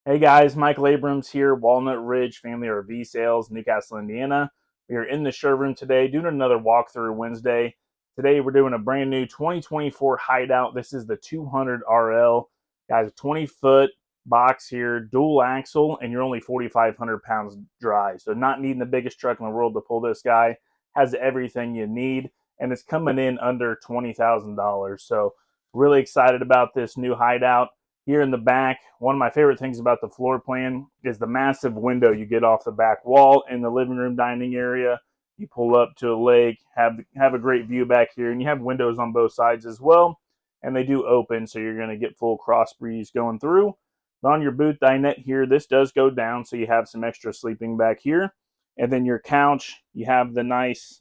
Hey guys, Michael Abrams here, Walnut Ridge Family RV Sales, Newcastle, Indiana. We are in the showroom today doing another walkthrough Wednesday. Today we're doing a brand new 2024 Hideout. This is the 200 RL. Guys, a 20-foot box here, dual axle, and you're only 4,500 pounds dry. So not needing the biggest truck in the world to pull this guy. Has everything you need, and it's coming in under $20,000. So really excited about this new Hideout. Here in the back, one of my favorite things about the floor plan is the massive window you get off the back wall in the living room dining area. You pull up to a lake, have a great view back here, and you have windows on both sides as well. And they do open, so you're going to get full cross breeze going through. But on your booth dinette here, this does go down, so you have some extra sleeping back here. And then your couch, you have the nice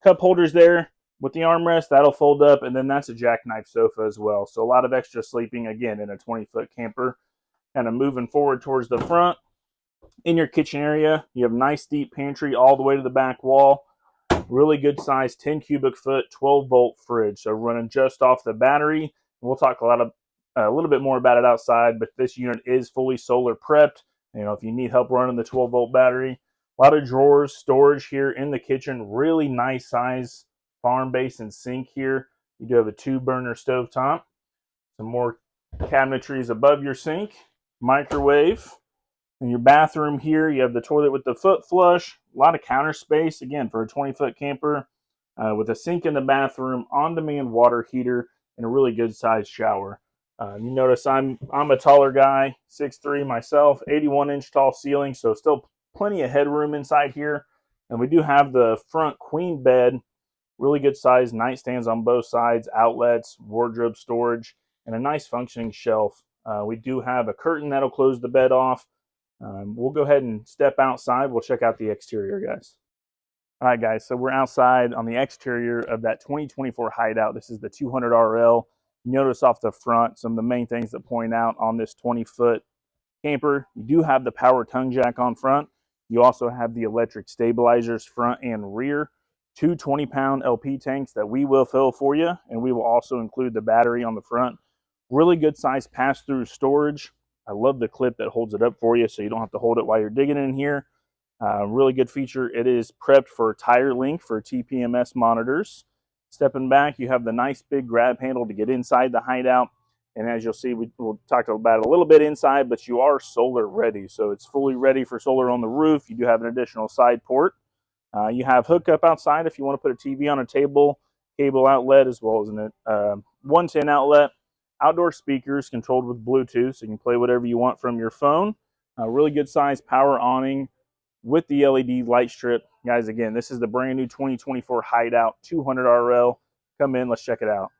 cup holders there with the armrest. That'll fold up, and then that's a jackknife sofa as well. So a lot of extra sleeping, again, in a 20-foot camper. Kind of moving forward towards the front. In your kitchen area, you have nice deep pantry all the way to the back wall. Really good size 10 cubic foot, 12-volt fridge. So running just off the battery. We'll talk a little bit more about it outside, but this unit is fully solar prepped. You know, if you need help running the 12-volt battery. A lot of drawers, storage here in the kitchen. Really nice size farm base and sink here. You do have a 2-burner stovetop. Some more cabinetries above your sink. Microwave. In your bathroom here, you have the toilet with the foot flush. A lot of counter space, again, for a 20-foot camper. With a sink in the bathroom, on-demand water heater, and a really good sized shower. You notice I'm a taller guy, 6'3" myself, 81-inch tall ceiling, so still plenty of headroom inside here. And we do have the front queen bed, really good size nightstands on both sides, outlets, wardrobe storage, and a nice functioning shelf. We do have a curtain that'll close the bed off. We'll go ahead and step outside. We'll check out the exterior, guys. All right, guys, so we're outside on the exterior of that 2024 Hideout. This is the 200 RL. Notice off the front some of the main things that point out on this 20-foot camper. You do have the power tongue jack on front. You also have the electric stabilizers front and rear. 2 20-pound LP tanks that we will fill for you, and we will also include the battery on the front. Really good size pass-through storage. I love the clip that holds it up for you so you don't have to hold it while you're digging in here. Really good feature. It is prepped for tire link for TPMS monitors. Stepping back, you have the nice big grab handle to get inside the Hideout. And as you'll see, we'll talk about it a little bit inside, but you are solar ready. So it's fully ready for solar on the roof. You do have an additional side port. You have hookup outside if you want to put a TV on a table, cable outlet, as well as a 110 outlet. Outdoor speakers controlled with Bluetooth, so you can play whatever you want from your phone. Really good size power awning with the LED light strip. Guys, again, this is the brand new 2024 Hideout 200 RL. Come in, let's check it out.